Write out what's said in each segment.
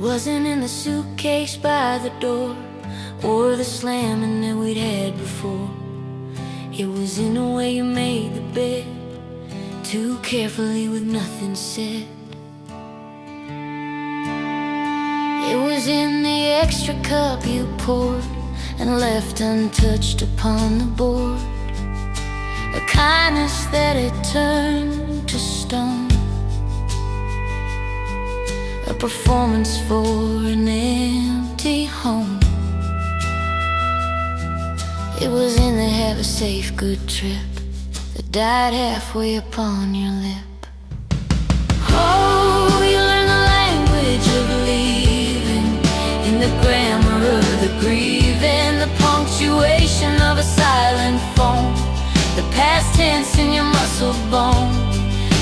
wasn't in the suitcase by the door, or the slamming that we'd had before. It was in the way you made the bed, too carefully with nothing said. It was in the extra cup you poured and left untouched upon the board, a kindness that had turned to stone, a performance for an empty home. It was in the have a safe good trip that died halfway upon your lip. Oh, you learn the language of leaving in the grammar of the grieving, the punctuation of a silent phone, the past tense in your muscle bone.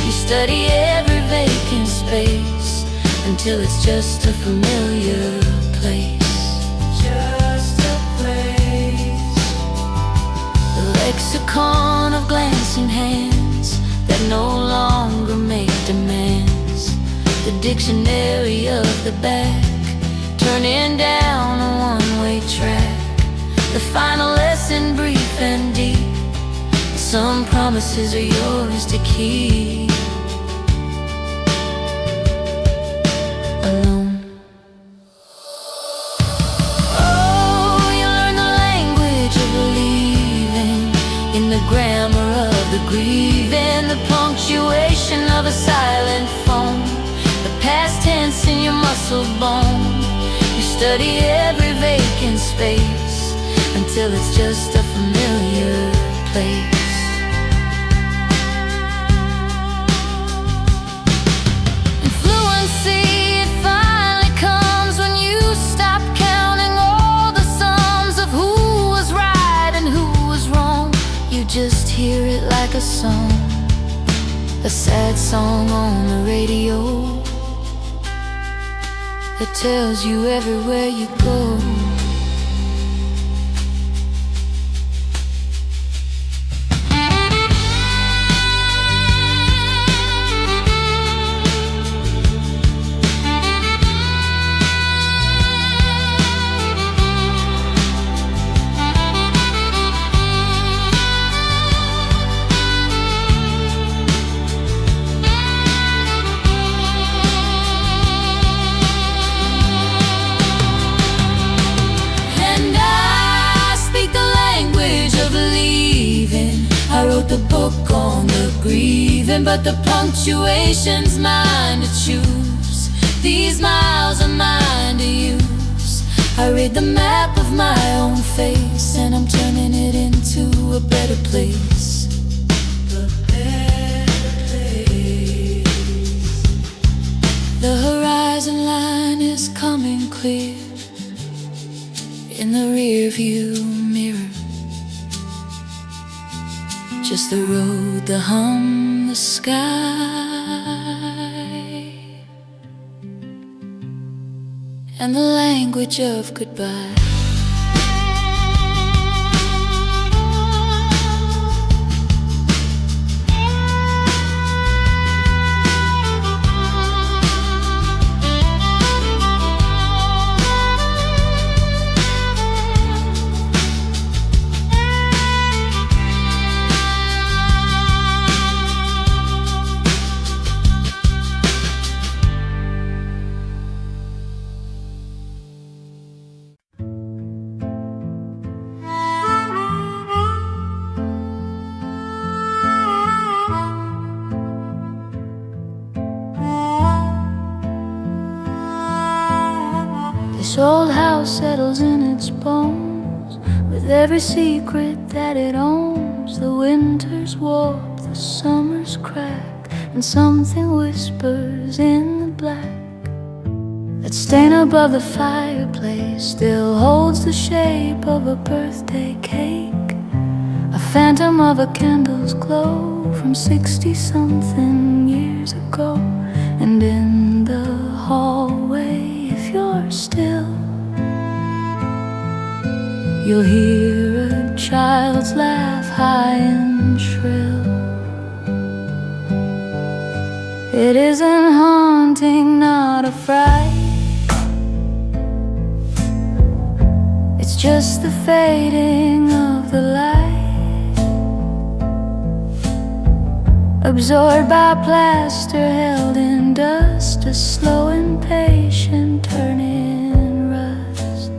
You study every vacant space until it's just a familiar place. Just a place. The lexicon of glancing hands that no longer make demands, the dictionary of the back, turning down a one-way track, the final lesson brief and deep. Some promises are yours to keep. Alone. Oh, you learn the language of leaving in the grammar of the grieving, the punctuation of a silent phone, the past tense in your muscle bone. You study every vacant space until it's just a familiar place. Just hear it like a song, a sad song on the radio that tells you everywhere you go. The book on the grieving, but the punctuation's mine to choose. These miles are mine to use. I read the map of my own face, and I'm turning it into a better place. A better place. The horizon line is coming clear in the rear view mirror. Just the road, the hum, the sky, and the language of goodbye. This old house settles in its bones with every secret that it owns. The winters warp, the summers crack, and something whispers in the black. That stain above the fireplace still holds the shape of a birthday cake, a phantom of a candle's glow from 60-something years ago. And in the hallway, if you're still, you'll hear a child's laugh, high and shrill. It isn't haunting, not a fright. just the fading of the light, absorbed by plaster, held in dust, a slow impatient turning rust.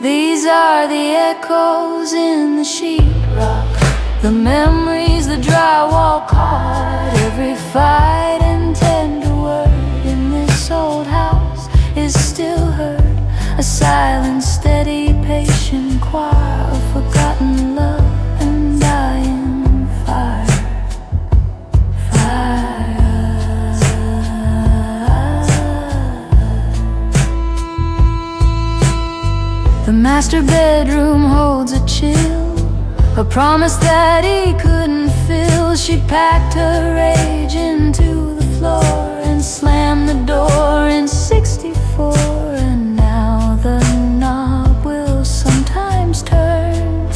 These are the echoes in the sheetrock, the memories the drywall caught. Every fight and tender word in this old house is still heard, a silent, steady, patient choir of forgotten love and dying fire. The master bedroom holds a chill, a promise that he couldn't fill. She packed her rage into the floor and slammed the door in '64. And now the knob will sometimes turn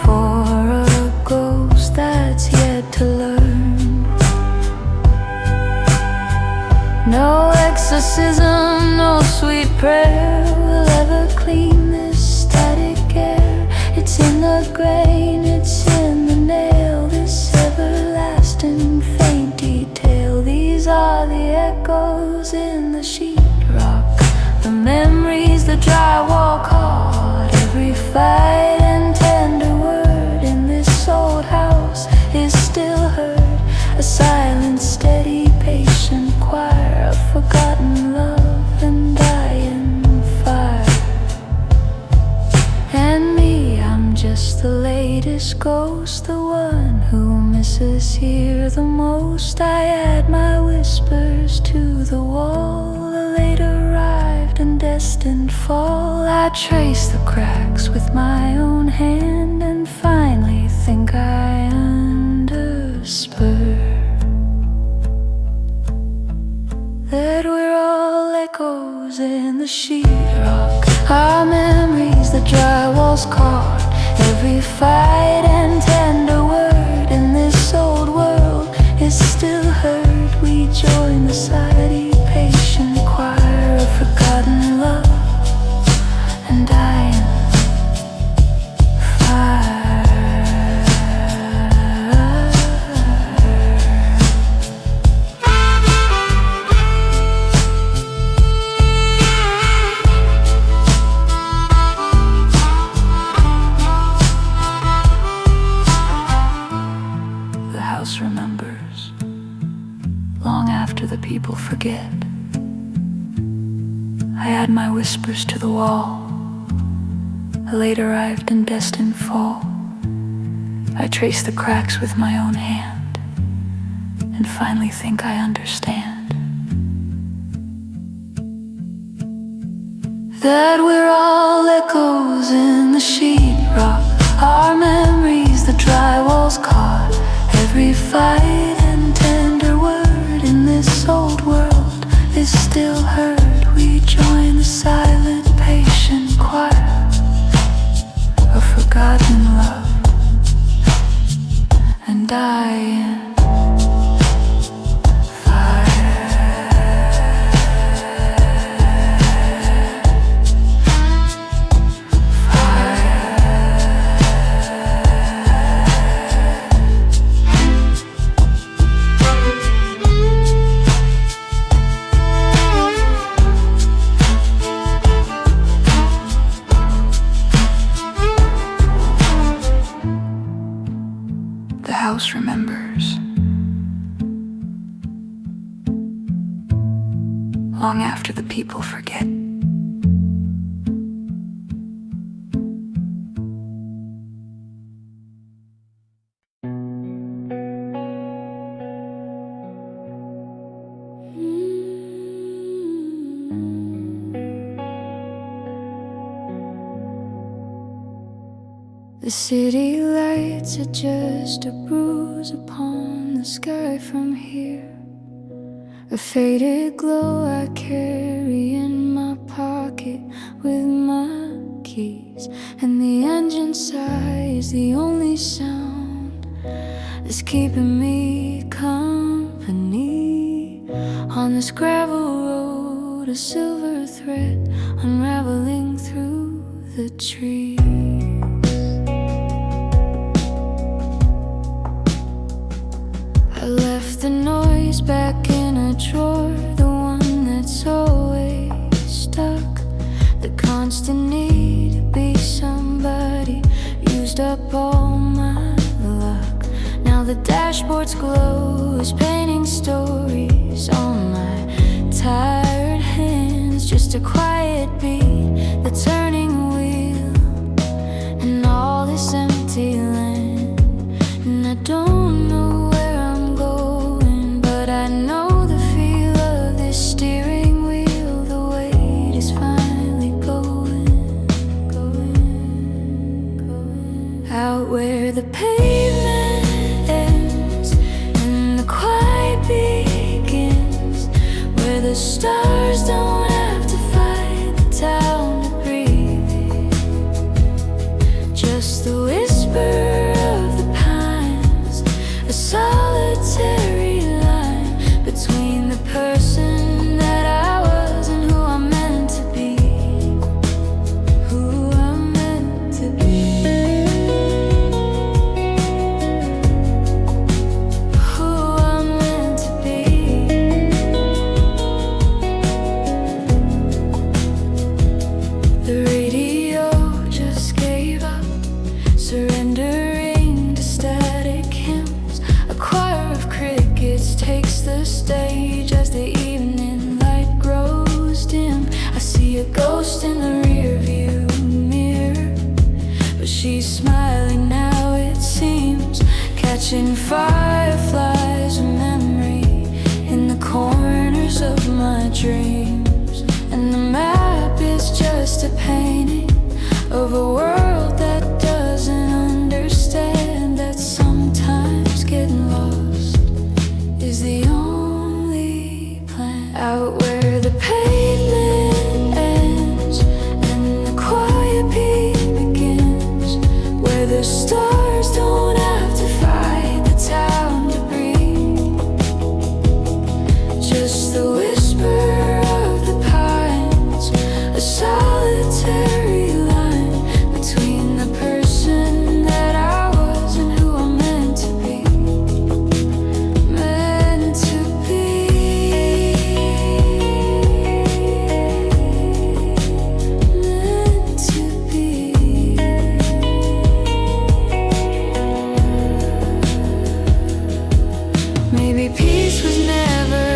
for a ghost that's yet to learn. No exorcism, no sweet prayer will ever clean this static air. It's in the grain, it's in the nail, this everlasting faint detail. These are the echoes in the sheetrock, the memories the drywall caught. Every fight and tender word in this old house is still heard, a silent, steady, patient choir of forgotten love and dying fire. And me, I'm just the latest ghost, the one who misses here the most. I add my whispers to the wall, a late arrived and destined fall. I trace the cracks with my own hand and finally think I underspur that we're all echoes in the sheetrock, our memories the drywall's caught. Every fight and tender word in this old world is still heard. We join the steady, patient choir of forgotten love and dying fire. Remembers long after the people forget. I add my whispers to the wall, a late arrived and destined fall. I trace the cracks with my own hand and finally think I understand that we're all echoes in the sheetrock, our memories the drywall's caught. Every fight and tender word in this old world is still heard. We join the silent, patient choir of forgotten love and dying remembers long after the people forget. The city lights are just a bruise upon the sky from here, a faded glow I carry in my pocket with my keys, and the engine sigh is the only sound that's keeping me company on this gravel road, a silver thread unraveling through the trees. I left the noise back in a drawer, the one that's always stuck. The constant need to be somebody used up all my luck. Now the dashboard's glow is painting stories on my tired hands. Just a quiet beat, the turning wheel, and all this empty land. And I don't know where I'm going, but I know the feel of this steering wheel. The weight is finally going out where the pavement ends and the quiet begins, where the stars don't have to fight the town to breathe. Just the whisper of the pines, a solitary line between the person that I was and who I'm meant to be. Who I'm meant to be. Who I'm meant to be. The radio just gave up, surrendering to static hymns. A choir of crickets takes the stage as the evening light grows dim. I see a ghost in the rearview mirror, but she's smiling now, it seems, catching fireflies of memory in the corners of my dreams. And the map is just a painting of a world that doesn't understand that sometimes getting lost is the only plan. Out where the pavement ends and the quiet beat begins, where the stars don't have to fight the town to breathe. Just the whisper of the pines, a solitary line between the person that I was and who I'm meant to be. Meant to be. Meant to be. Maybe peace was never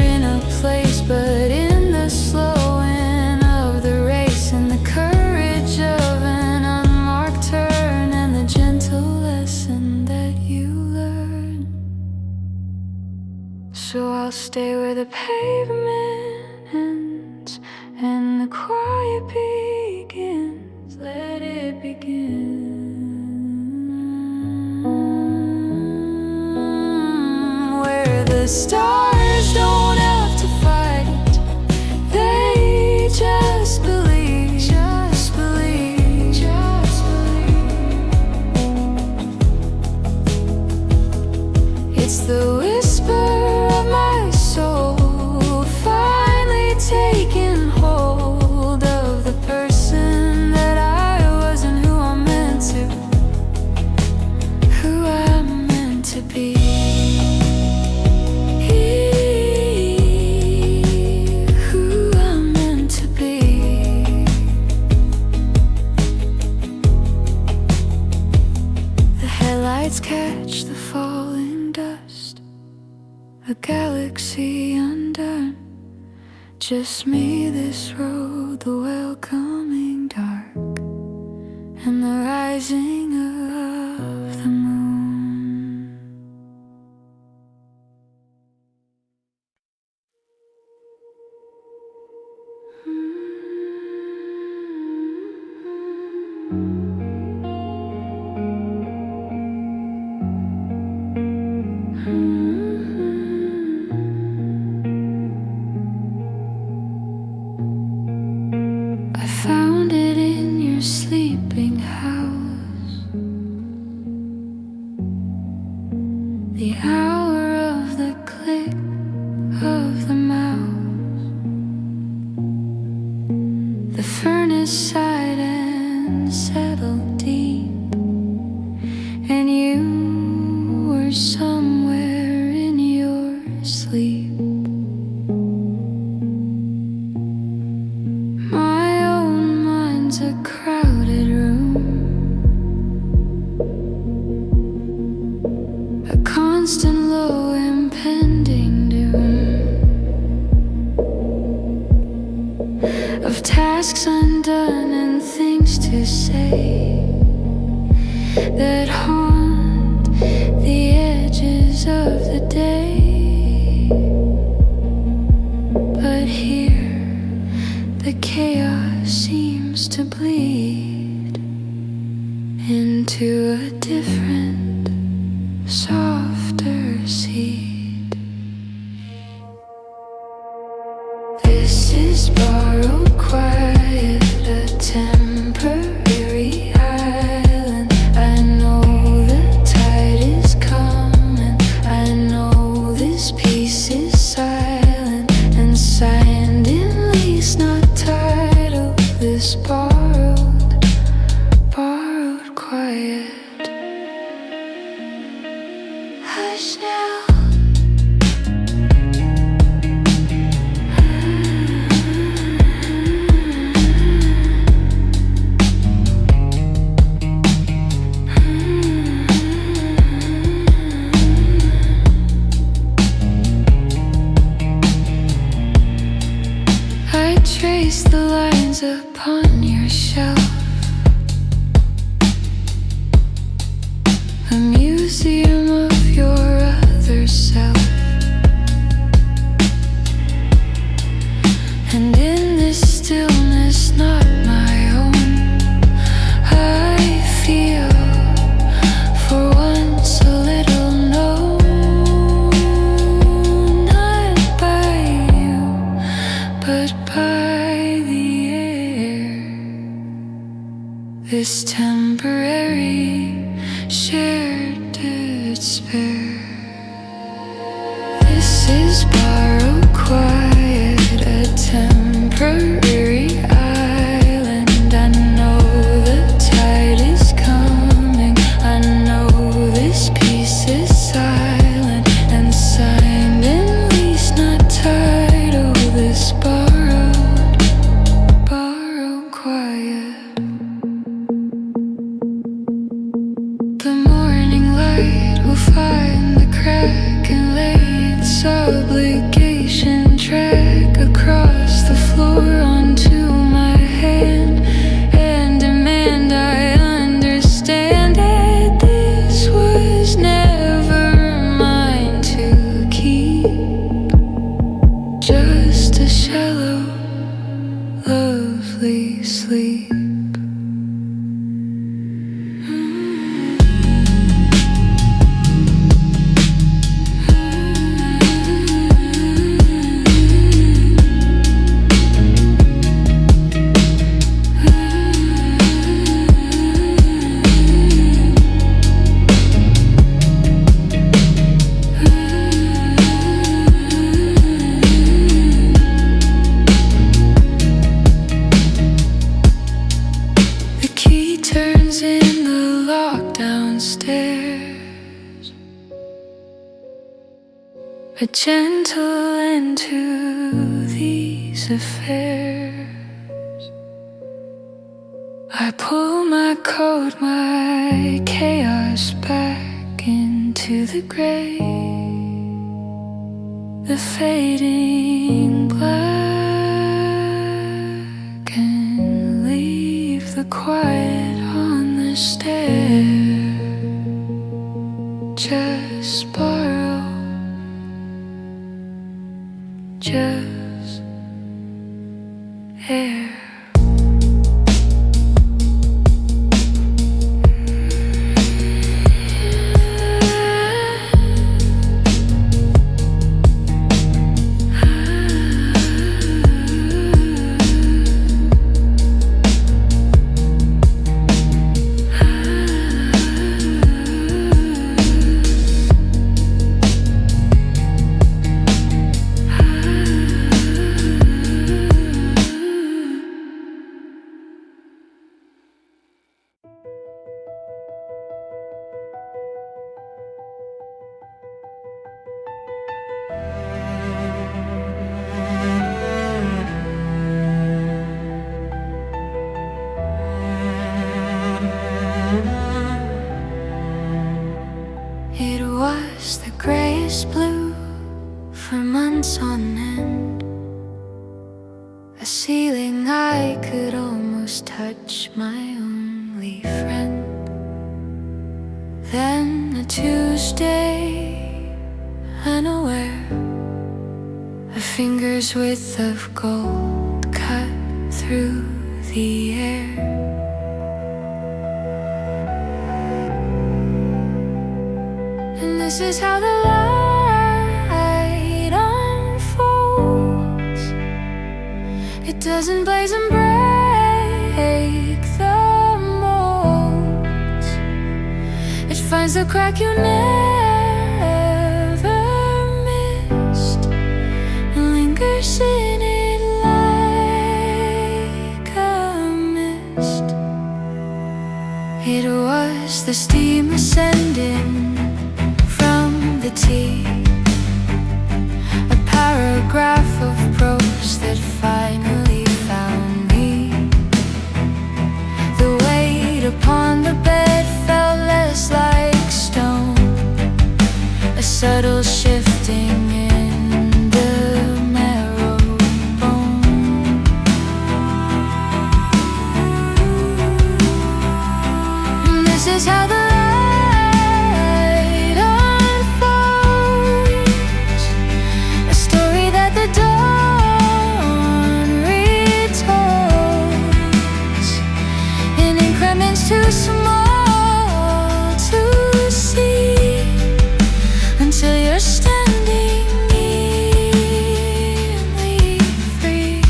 in a place, but in the slowing of the race, and the courage of an unmarked turn, and the gentle lesson that you learn. So I'll stay where the pavement ends and the quiet begins. Let it begin. Where the stars don't have to fight, they just believe, just believe, just believe. It's the whisper of my soul finally taking hold of the person that I was and who I'm meant to, who I'm meant to be. Who I'm meant to be. The headlights catch the falling dust, a galaxy undone. Just me, this road, the welcoming dark, and the rising of the moon. I found it in your sleeping house, the hour of the click of the mouse. The furnace sighed and settled deep, and you were somewhere in your sleep. My own mind's a crowded room, a constant low impending doom of tasks undone and things to say that haunt the edges of the day. But here the chaos seems to bleed into a different, softer seed. This is borrowed quiet, a temporary island. I know the tide is coming, I know this piece is silent and signed in lease, not title. This borrowed quiet. Hush now. I trace the lines upon your shelf, a museum of your other self. And in this stillness not my own, I feel for once a little known, not by you, but by the air. This temporary shared despair. This is borrowed quiet, a temporary island. I know the tide is coming, I know this piece is silent and signed in lease, not title. This borrowed quiet. The morning light will find the crack and lay its obligation track across the floor onto my hand and demand I understand that this was never mine to keep. Just a shallow, lovely sleep. The key turns in the lock downstairs, a gentle end to these affairs. I pull my coat, my chaos back into the gray, the fading black, and leave the quiet on the stair. Just borrow, just air. wishing I could almost touch my only friend. Then a Tuesday, unaware, a finger's width of gold cut through the air. And this is how the light unfolds. It doesn't blaze and break the molds. It finds the crack you never missed and lingers in it like a mist. It was the steam ascending from the tea, a paragraph of prose that finally found me. The weight upon the bed felt less like stone, a subtle shifting in the marrow bone. And this is how the light unfolds, a story that the dawn retold, in increments too small to see, until you're standing nearly free.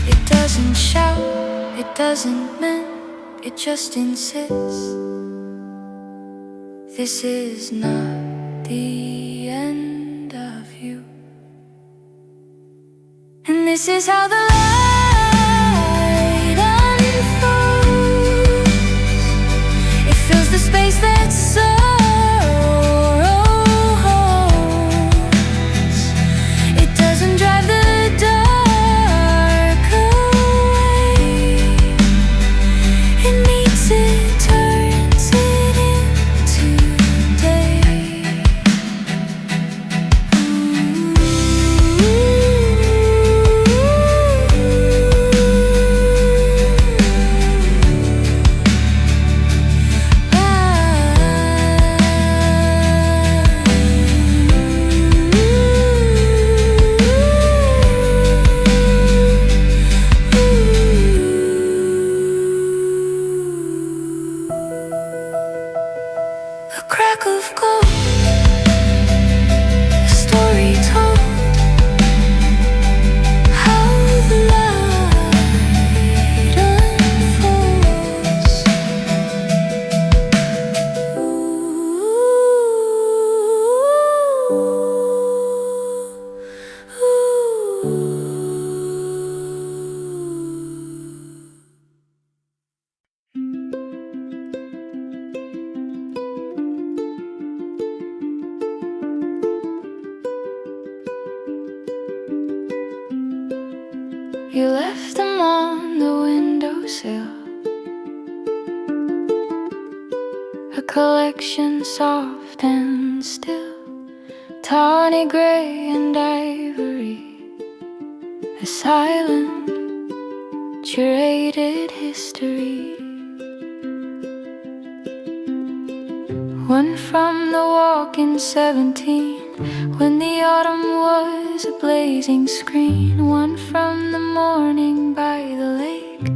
It doesn't shout, it doesn't mend, it just insists. This is not the end of you. And this is how the light unfolds. It fills the space that sorrow holds. It doesn't drive the dark away. It meets it, turns it into day. A crack of gold, a story told, how the light unfolds. You left them on the windowsill, a collection soft and still, tawny gray and ivory, a silent, curated history. One from the walk in 17, when the autumn was a blazing screen. One from the morning by the lake,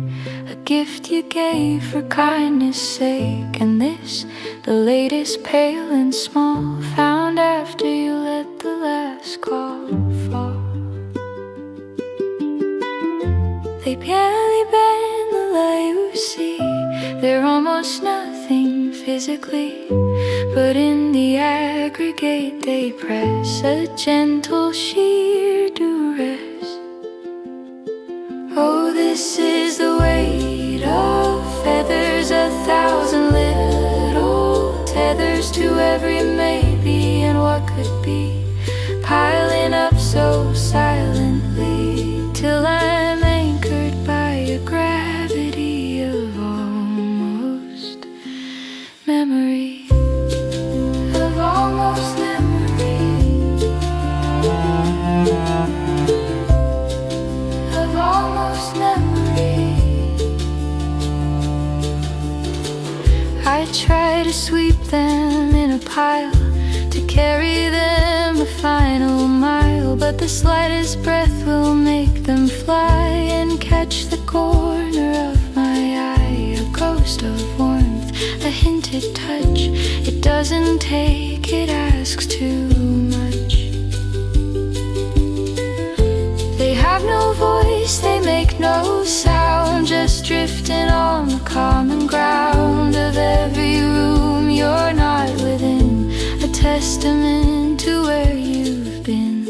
a gift you gave for kindness' sake. And this, the latest, pale and small, found after you let the last call fall. They barely bend the light you see, they're almost nothing physically, but in the aggregate they press a gentle sheer duress. Oh, this is the weight of feathers to every maybe and what could be, piling up so silently till I'm anchored by a gravity of almost memory, of almost memory, of almost memory. I try to sweep them in a pile, to carry them a final mile, but the slightest breath will make them fly and catch the corner of my eye. A ghost of warmth, a hinted touch. It doesn't take, it asks too much. They have no voice, they make no sound, just drifting on the common ground of every room you're not within, a testament to where you've been.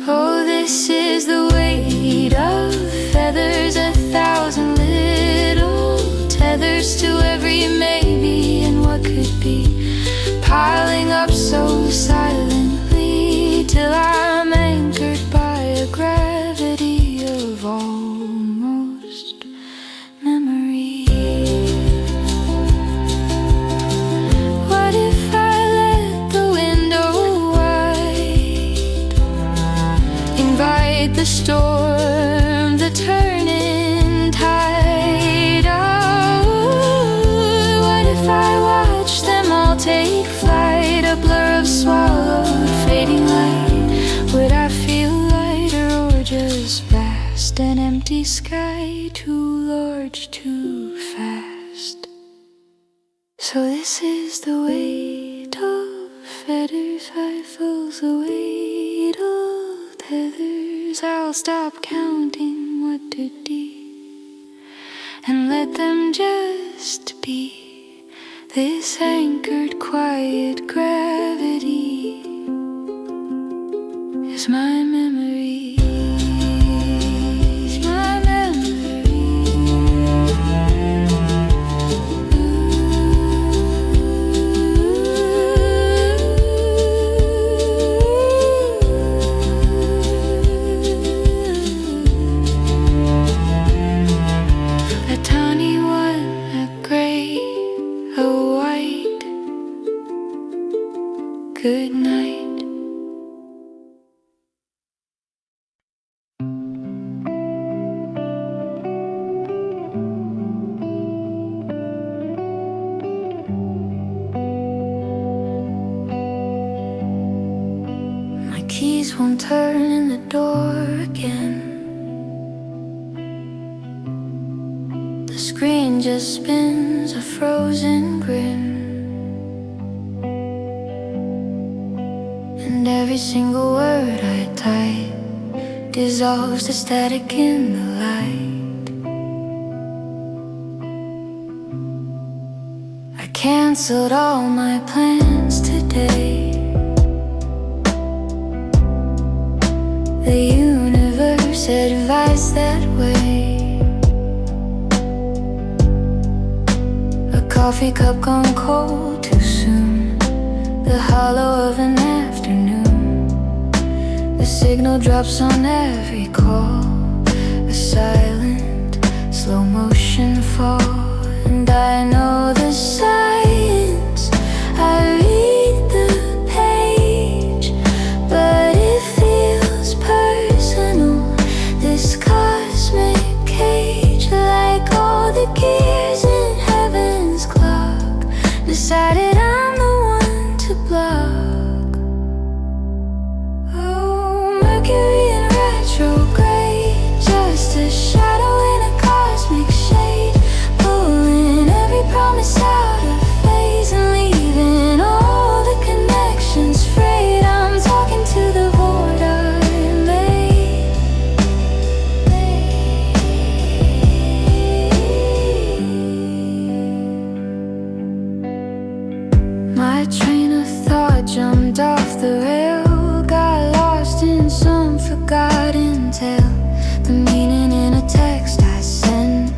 Oh, this is the weight of feathers, 1,000 little tethers to every maybe and what could be, piling up so silently till I'm anchored by a gravity of almost memory. What if I let the window wide, invite the storm, the turning tide? Oh, what if I watch them all take flight, a blur of swallowed fading light? Would I feel lighter or just vast, an empty sky too large, too fast? So this is the weight of feathers, 5 fills the weight of tethers. I'll stop counting what to be and let them just be. This anchored quiet gravity is my memory, is my memory. A tiny one, a gray, a white. Good night. My keys won't turn in the door again. The screen just spins a frozen grin, and every single word I type dissolves the static in the light. I canceled all my plans today. The universe advised that way. A coffee cup gone cold too soon, the hollow of an afternoon. The signal drops on every call, a silent, slow motion fall. And I know the science, I read the page, but it feels personal, this cosmic cage. Like all the gears in heaven's clock, decided I'm the one to block. Oh, Mercury in retrograde, just a shadow in a cosmic shade, pulling every promise out of phase and leaving all the connections frayed. I'm talking to the void I made. My train of thought jumped off the rail, got lost in some forgotten tale. The meaning in a text I sent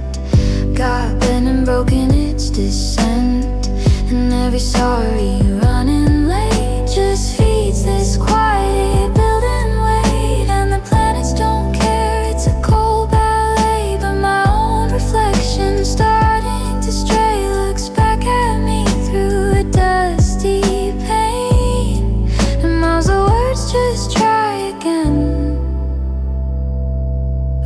got bent and broken its descent, and every sorry running late just feeds this quiet building weight. And the planets don't care, it's a cold ballet. But my own reflection starting to stray looks back at me through a dusty pane. And miles of words just try again.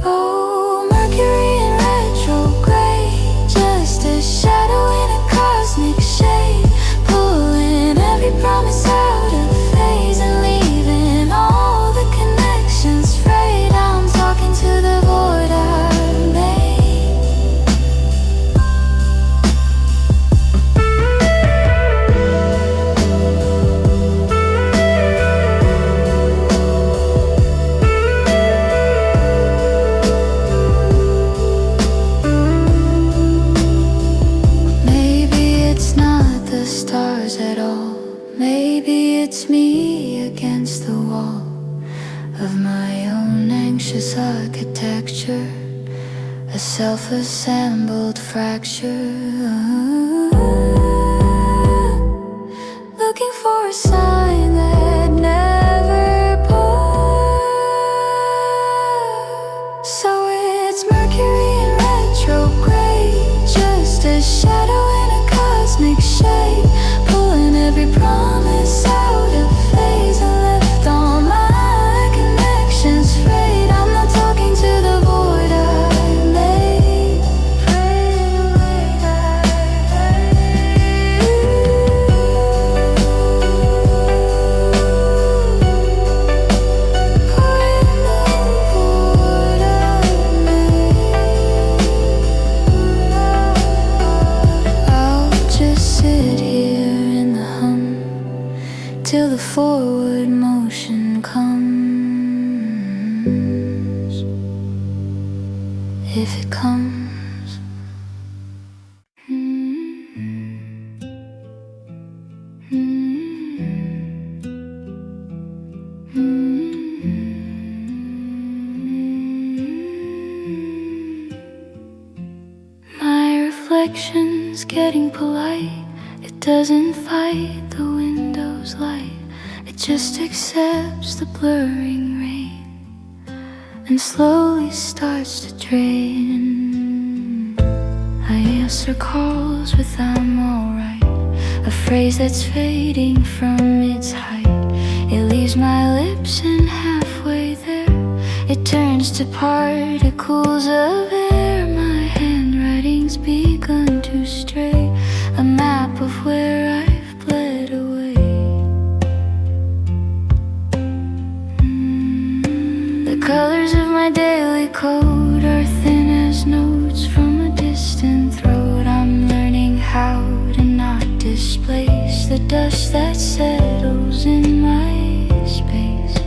Oh, Mercury in retrograde, just a shadow in a cosmic shade, pulling every promise out of phase and leaving all the connections frayed. I'm talking to the void I made. Maybe it's not the stars at all. Maybe it's me against the wall of my own anxious architecture, a self-assembled fracture. Looking for a sign that never bore. So it's Mercury in retrograde, just a shadow in a cosmic shade, pulling every promise out of phase and left all my connections frayed. I'm not talking to the void I made. Pray away I'll just sit here in the hum till the forward motion comes, if it comes. My reflection's getting polite. It doesn't fight the window's light. It just accepts the blurring rain and slowly starts to drain. I answer calls with "I'm alright," a phrase that's fading from its height. It leaves my lips and halfway there it turns to particles of air. My handwriting's begun to stray, a map of where I've bled away. The colors of my daily code are thin as notes from a distant throat. I'm learning how to not displace the dust that settles in my space.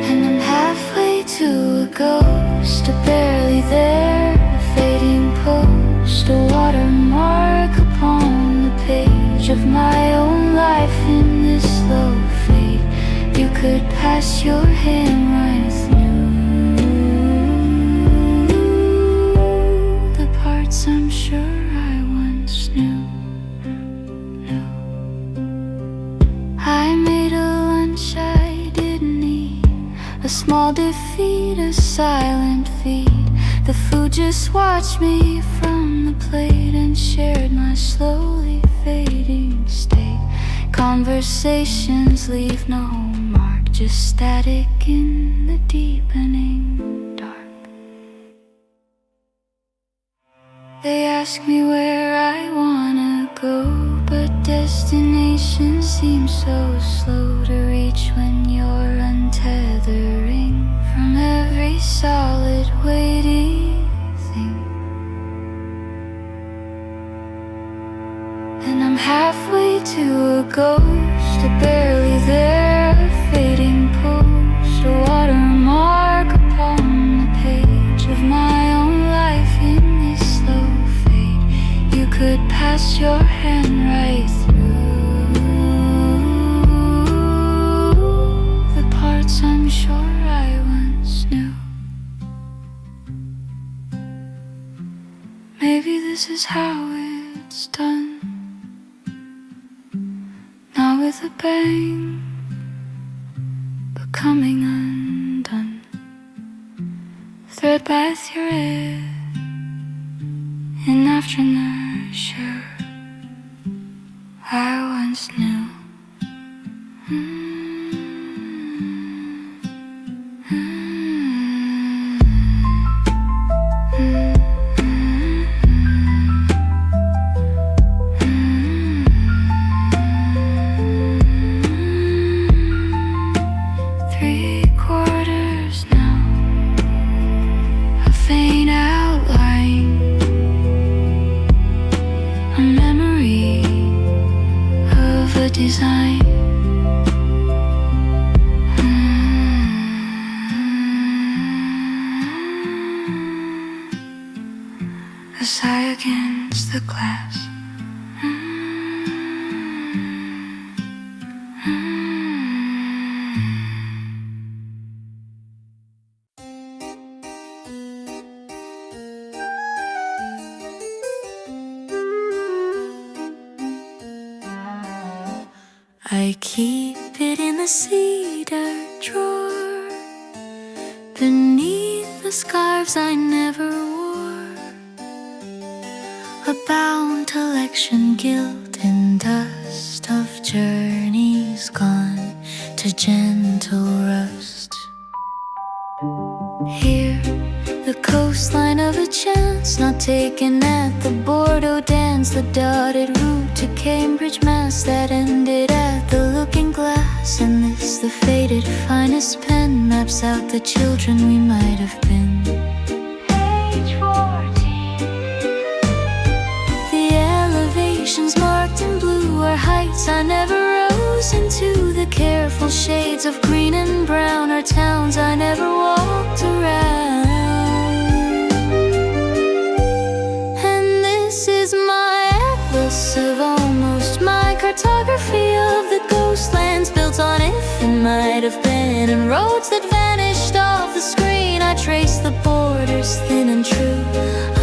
And I'm halfway to a ghost, a barely there, a fading post, a watermark upon the page of my own life in this slow fade. You could pass your hand right through the parts I'm sure I once knew. I made a lunch I didn't eat, a small defeat, a silent feed. The food just watched me from the plate and shared my slowly fading state. Conversations leave no mark, just static in the deepening dark. They ask me where I wanna go, but destination seems so slow to reach when you're untethering from every solid weighty thing. And I'm halfway to a ghost, a barely there, a fading post, a watermark upon the page of my own life in this slow fade. You could pass your hand right through the parts I'm sure I once knew. Maybe this is how it's done. Not with a bang, but coming undone. Thread by thread, and after nurture I once knew. Design. A sigh against the glass. I keep it in the cedar drawer, beneath the scarves I never wore. A bound election guilt and dust of journeys gone to gentle rust. Here, the coastline of a chance not taken at the Bordeaux dance, the dotted route to Cambridge, Mass that ended at the Looking Glass. And this, the faded finest pen, maps out the children we might have been. Page 14. The elevations marked in blue are heights I never rose into. The careful shades of green and brown are towns I never walked around. And this is my atlas of almost, my cartography of the ghostlands built on if and might have been, and roads that vanished off the screen. I trace the borders thin and true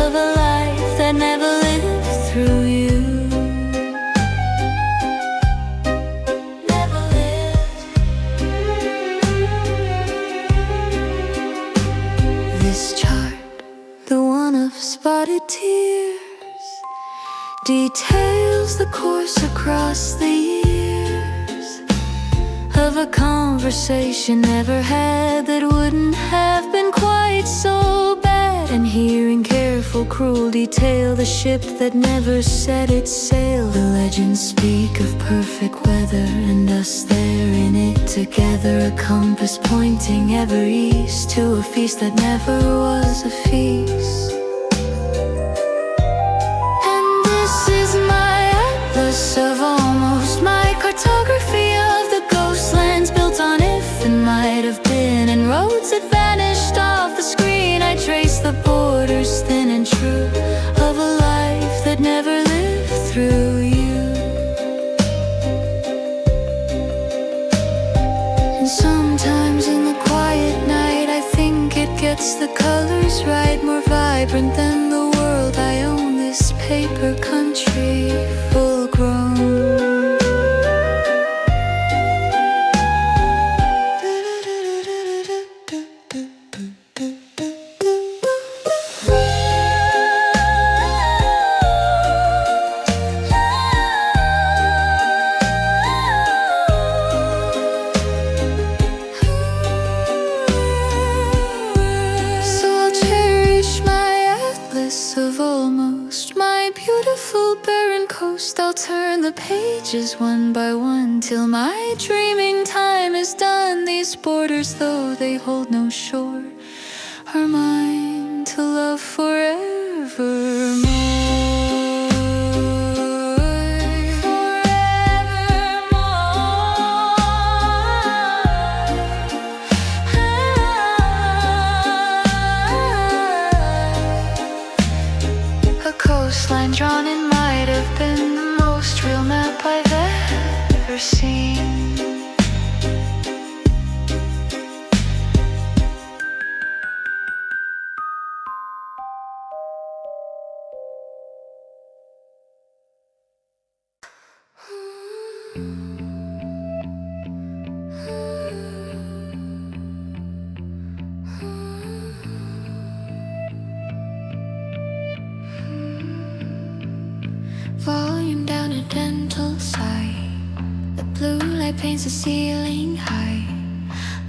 of a life that never lived through you. Never lived. This chart, the one of spotted tears, details the course across the years of a conversation never had that wouldn't have been quite so bad. And hearing careful, cruel detail the ship that never set its sail. The legends speak of perfect weather and us there in it together. A compass pointing ever east to a feast that never was a feast. Of almost, my cartography of the ghostlands built on if and might have been, and roads that vanished off the screen. I trace the borders thin and true of a life that never lived through you. And sometimes in the quiet night I think it gets the colors right, more vibrant than the world I own. This paper country full grown. Of almost, my beautiful barren coast. I'll turn the pages one by one till my dreaming time is done. These borders, though they hold no shore, are mine to love forevermore. Coastline drawn in might have been the most real map I've ever seen. Volume down a dental sigh. The blue light paints the ceiling high.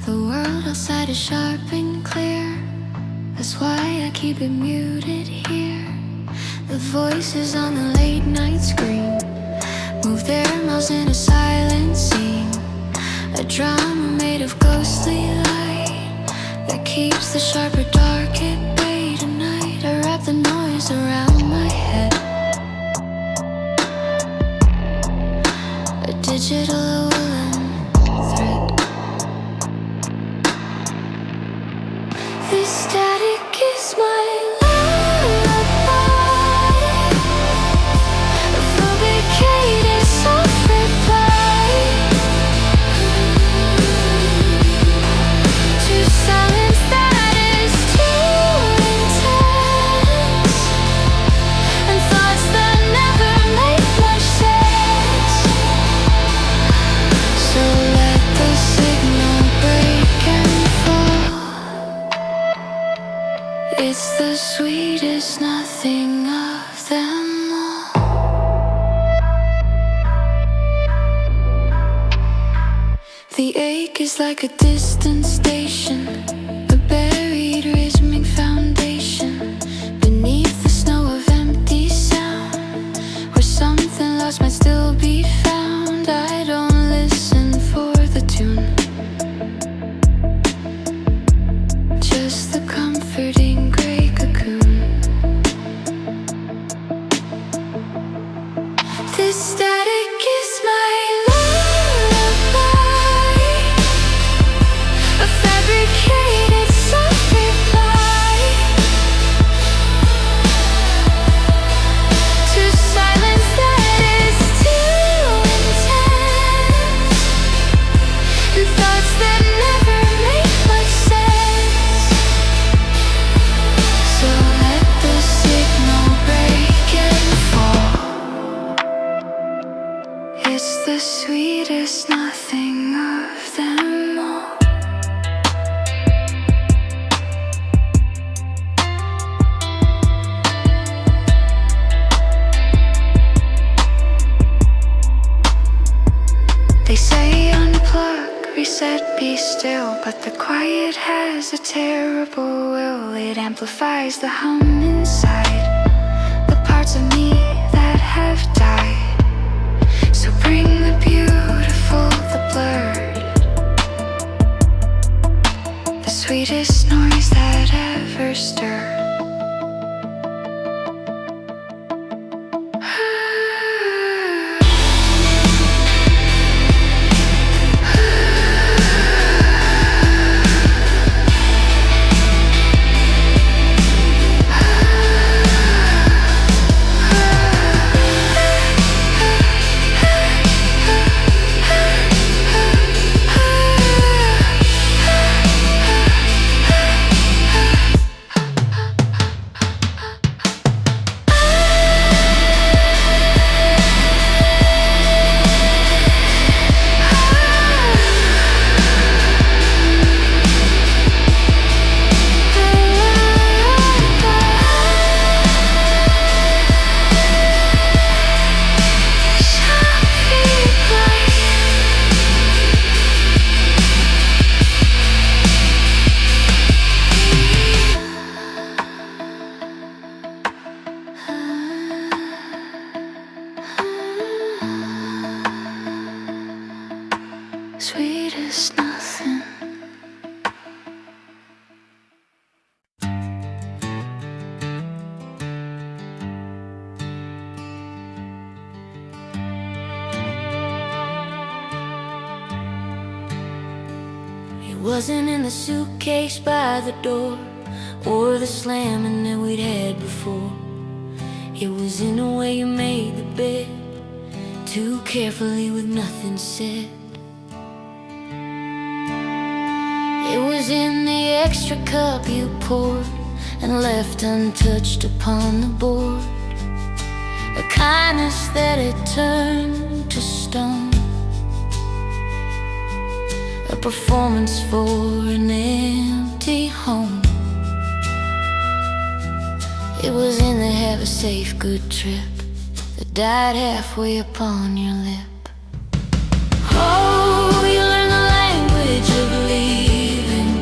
The world outside is sharp and clear. That's why I keep it muted here. The voices on the late night screen move their mouths in a silent scene. A drama made of ghostly light that keeps the sharper dark at bay tonight. I wrap the noise around my head, a digital woolen thread. This static is my lullaby, a fabricated soft reply to silence that is too intense, and thoughts that never make much sense. So let the signal break and fall. It's the sweetest nothing of them all. The ache is like a distant station, a buried rhythmic foundation beneath the snow of empty sound, where something lost might still be found. I don't listen for the tune, just the comforting gray cocoon. This static is my lullaby, a fabricated soft reply to silence that is too intense, and thoughts that never make much sense. So let the signal break and fall. It's the sweetest nothing of them all. They say unplug, reset, be still, but the quiet has a terrible will. It amplifies the hum inside, the parts of me that have died. So bring the beautiful, the blurred, the sweetest noise that ever stirred. Sweetest nothing. It wasn't in the suitcase by the door, or the slamming that we'd had before. It was in the way you made the bed, too carefully with nothing said. It was in the extra cup you poured and left untouched upon the board, a kindness that had turned to stone. a performance for an empty home. It was in the have a safe, good trip that died halfway upon your lip. Oh, you learn the language of leaving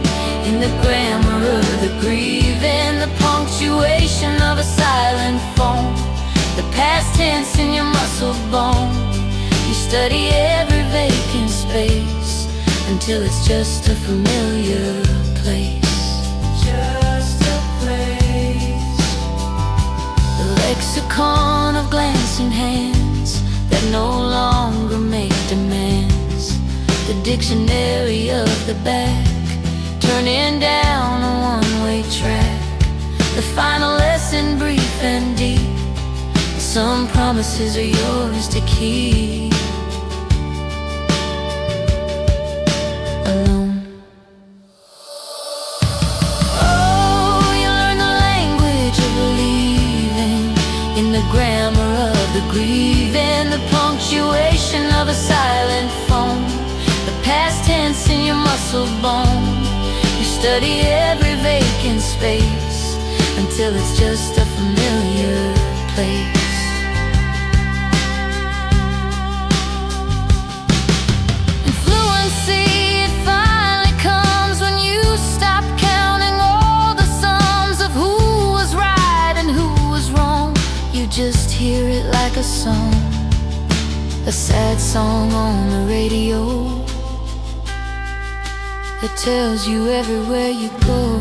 in the grammar of the grieving, the punctuation of a silent phone, the past tense in your muscle bone. You study every vacant space until it's just a familiar place. Just a place. The lexicon of glancing hands that no longer make demands. The dictionary of the back, turning down a one-way track. The final lesson, brief and deep. Some promises are yours to keep. Alone. Oh, you learn the language of leaving in the grammar of the grieving, the punctuation of a silent phone, the past tense in your muscle bone. You study every vacant space until it's just a familiar place. And fluency, it finally comes when you stop counting all the sums of who was right and who was wrong. You just hear it like a song, a sad song on the radio that tells you everywhere you go.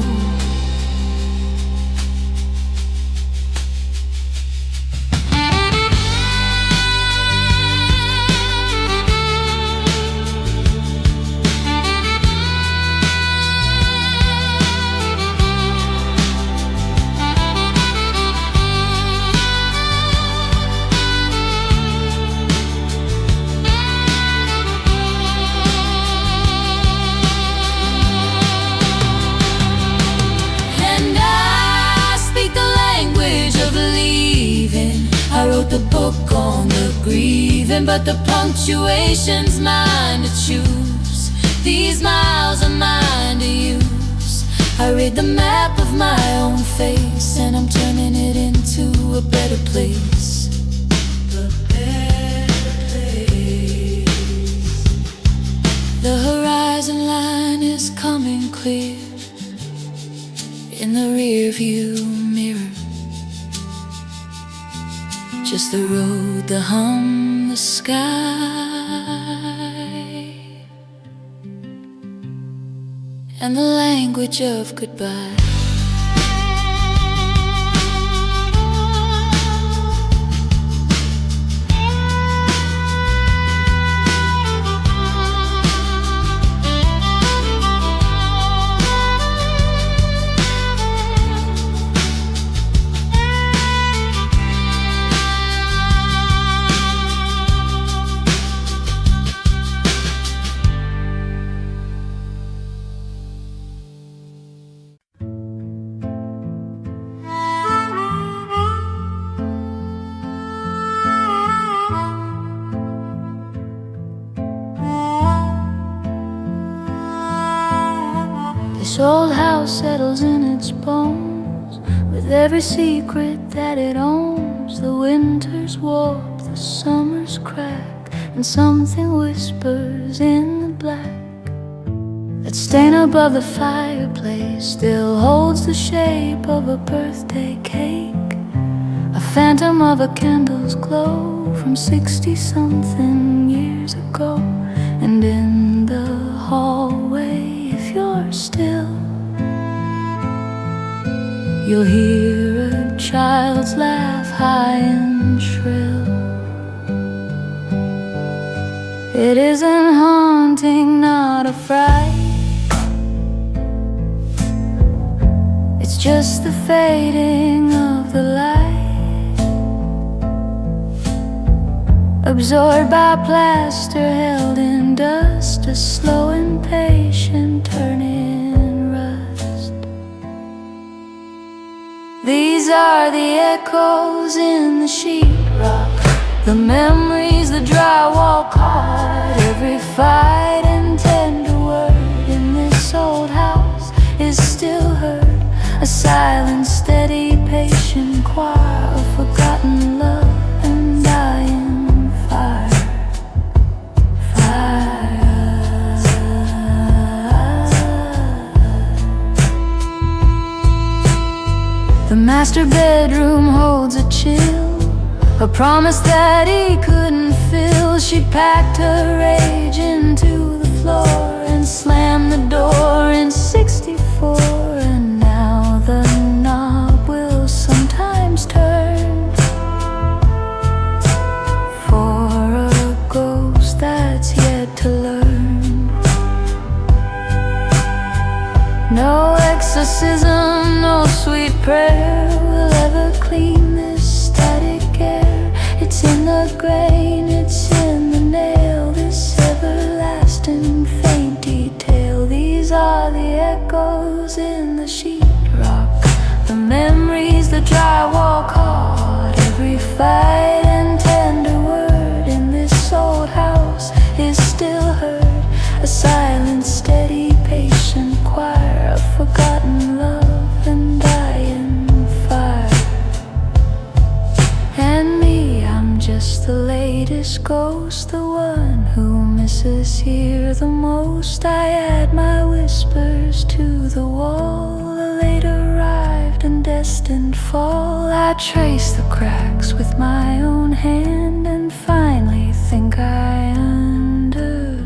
I wrote the book on the grieving, but the punctuation's mine to choose. These miles are mine to use. I read the map of my own face, and I'm turning it into a better place. A better place. The horizon line is coming clear in the rear view mirror. Just the road, the hum, the sky, and the language of goodbye. This old house settles in its bones with every secret that it owns. The winter's warp, the summer's crack, and something whispers in the black. That stain above the fireplace still holds the shape of a birthday cake, a phantom of a candle's glow from 60-something years ago. And in the hallway, if you're still, you'll hear a child's laugh, high and shrill. It isn't haunting, not a fright. It's just the fading of the light, absorbed by plaster, held in dust, a slow impatient turning rust. These are the echoes in the sheetrock, the memories the drywall caught, every fight and tender word. a silent, steady, patient choir of forgotten love and dying fire. The master bedroom holds a chill, a promise that he couldn't fill. She packed her rage into the floor and slammed the door in '64. And now the knob will sometimes turn for a ghost that's yet to learn. No exorcism, no sweet prayer will ever clean this static air. It's in the grain, it's in the nail, this everlasting faint detail. These are the echoes in the sheetrock, the memories the drywall caught. Every fight and tender word in this old house is still heard, a silent, steady, patient choir of forgotten love and dying fire. And me, I'm just the latest ghost, the one who misses here the most. I add my whispers to the wall, the late arrived and destined fall. I trace the cracks with my own hand and finally think I underspur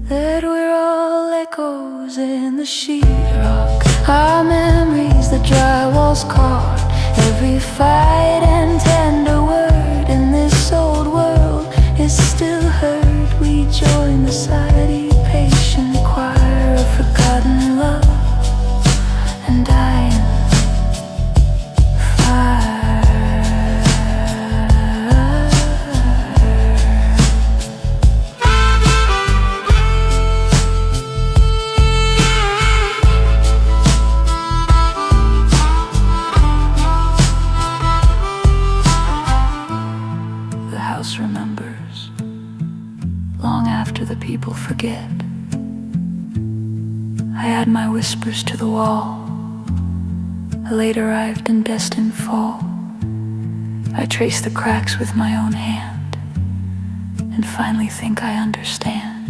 that we're all echoes in the sheetrock, our memories the drywall's caught. Every fight and tender word in this old world is still heard. We join the silent, patient choir of forgotten love and dying fire. Remembers long after the people forget. I add my whispers to the wall, a late arrived and destined fall. I trace the cracks with my own hand and finally think I understand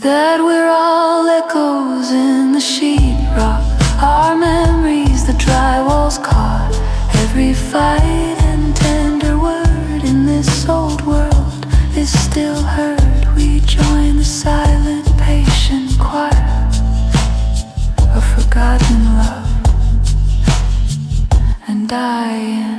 that we're all echoes in the sheetrock, our memories the drywall's caught. Every fight and tender word in this old world is still heard. We join the silent, patient choir of forgotten love and dying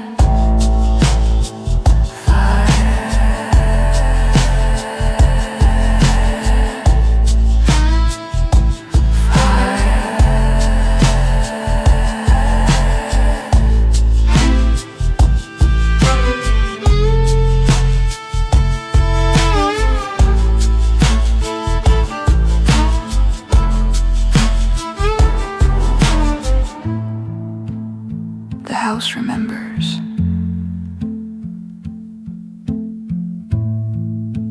remembers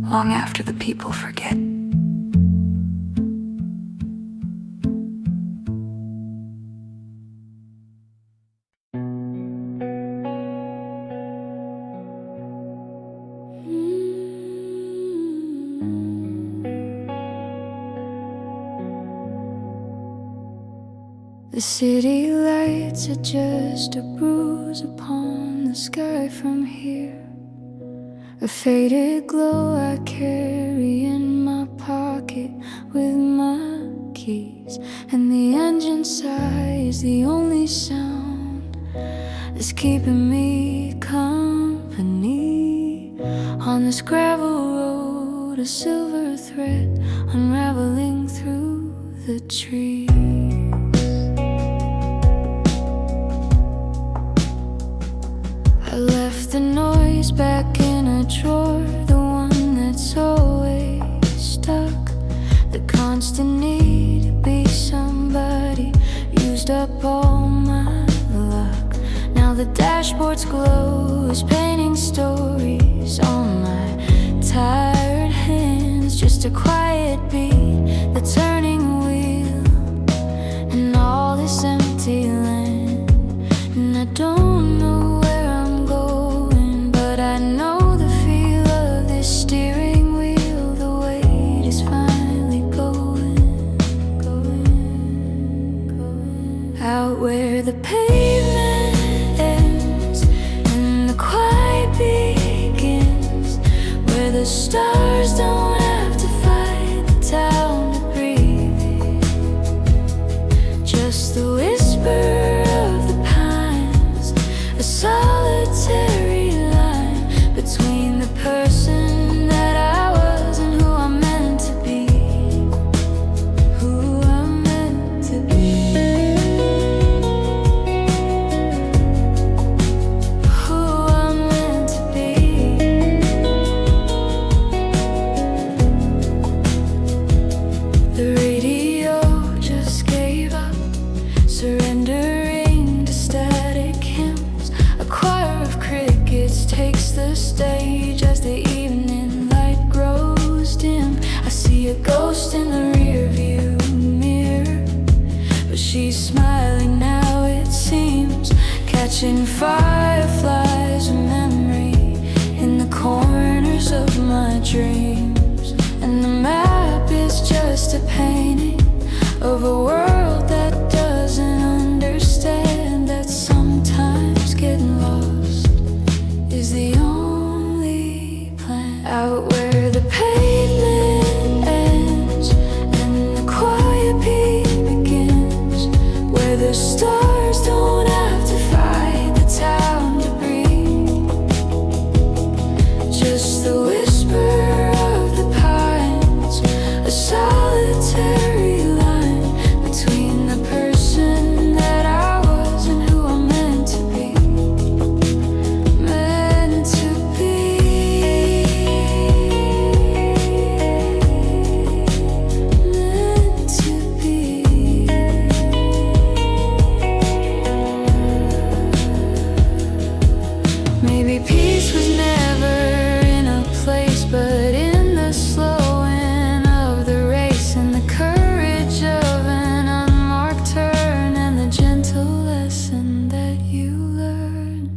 long after the people forget. The city lights are just a bruise upon the sky from here, a faded glow I carry in my pocket with my keys. And the engine sigh is the only sound that's keeping me company. On this gravel road, a silver thread unraveling through the trees. I left the noise back in a drawer, the one that's always stuck. The constant need to be somebody used up all my luck. Now the dashboard's glow is painting stories on my tired hands, just a quiet beat, the turning wheel, and all this empty land. And I don't know where I'm going, but I know the feel of this steering wheel. The weight is finally going out where the pavement ends and the quiet begins, where the stars don't have to fight the town to breathe. Just the whisper of the pines, a solitary line between the person that I was and who I'm meant to be. Who I'm meant to be. Who I'm meant to be. The radio just gave up, surrendering to static hymns. A choir of crickets takes the stage as the evening light grows dim. I see a ghost in the rearview mirror, but she's smiling now, it seems, catching fireflies of memory in the corners of my dreams. And the map is just a painting of a world that doesn't understand that sometimes getting lost is the only plan. Out where the pavement ends and the quiet beat begins, where the stars don't have to fight the town to breathe. Just the whisper of the pines, a solitary line between the person that I was and who I'm meant to be. Meant to be. Meant to be. Maybe peace was never in a place, but in the slowing of the race, and the courage of an unmarked turn, and the gentle lesson that you learn.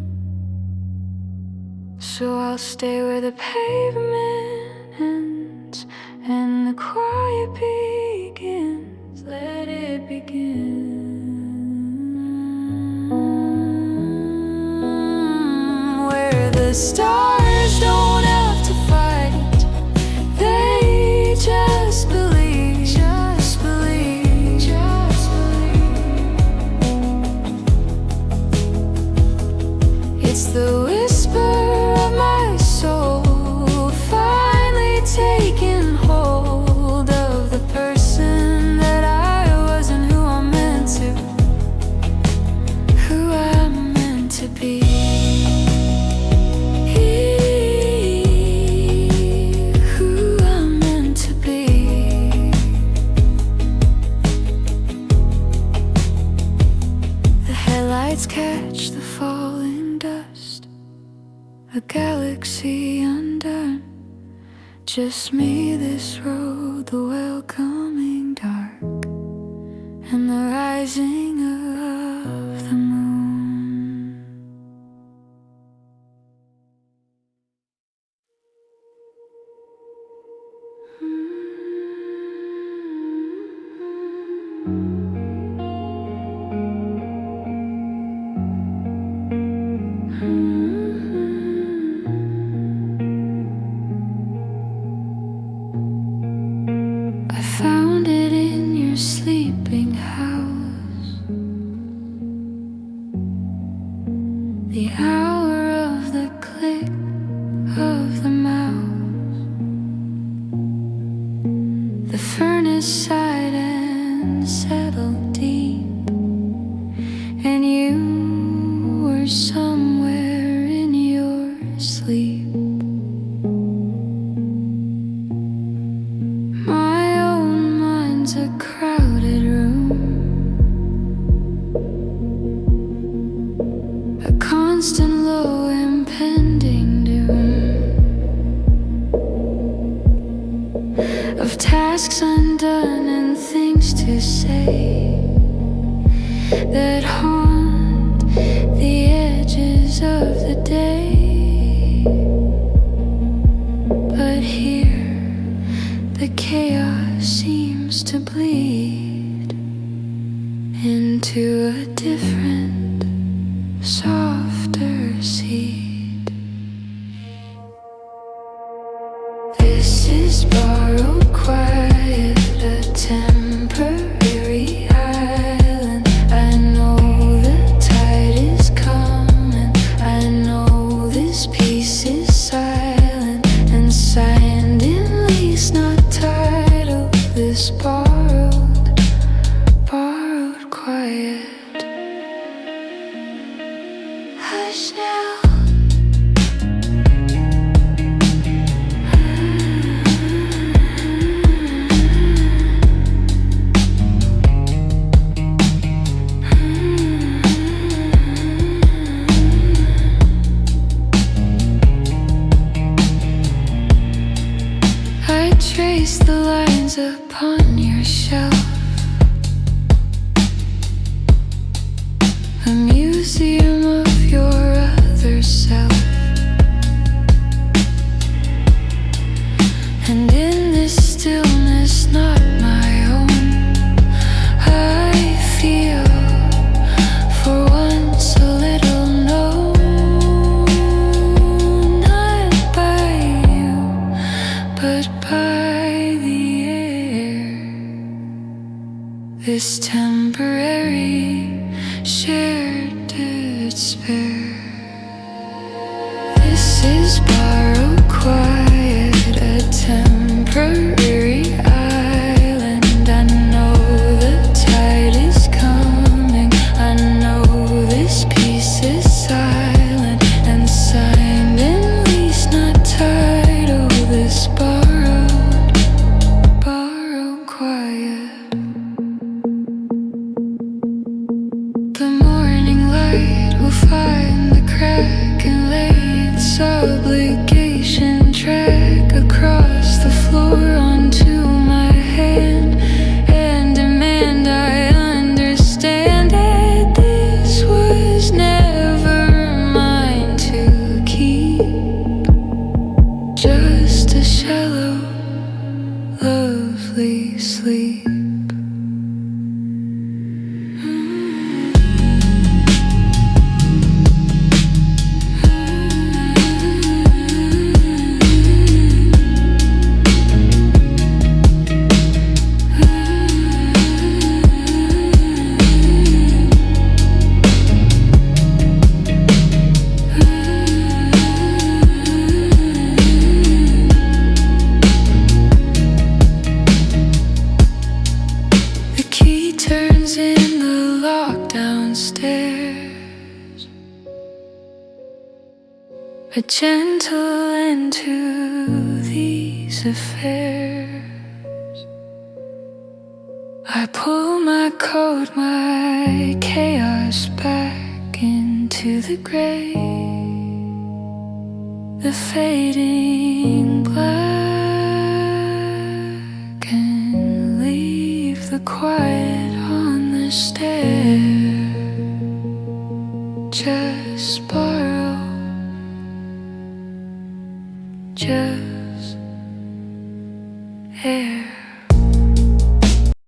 So I'll stay where the pavement ends and the quiet begins. Let it begin. Where the stars don't have to fight, they just believe, just believe, just believe. It's the whisper of my soul finally taking hold of the person that I was and who I'm meant to, who I'm meant to be. Who I'm meant to be. The headlights catch the falling dust, a galaxy undone. Just me, this road, the welcoming dark, and the rising of the moon. I found it in your sleeping house, the hour of the click of the mouse. The furnace sighed and settled deep, and you were somewhere in your sleep. My own mind's a crowded room, a constant low impending doom. to say that haunt the edges of the day. But here the chaos seems to bleed into a different, softer seed. This is borrowed quiet, a temporary island. I know the tide is coming, I know this piece is silent and signed in lease, not title. This borrowed quiet. Hush now. I trace the lines upon your shelf, a museum of your other self. And in this stillness not my own, I feel for once a little known, not by you, but by the air. This temporary shared despair. This is borrowed quiet, a temporary island. I know the tide is coming, I know this piece is silent and signed in lease, not title. This borrowed quiet. The morning light will find the crack and lay its obligation track across the floor onto my hand and demand I understand that this was never mine to keep. Just a shallow, lovely sleep. The key turns in the lock downstairs, a gentle end to these affairs. I pull my coat, my chaos back into the gray, the fading black, and leave the quiet on the stair. Just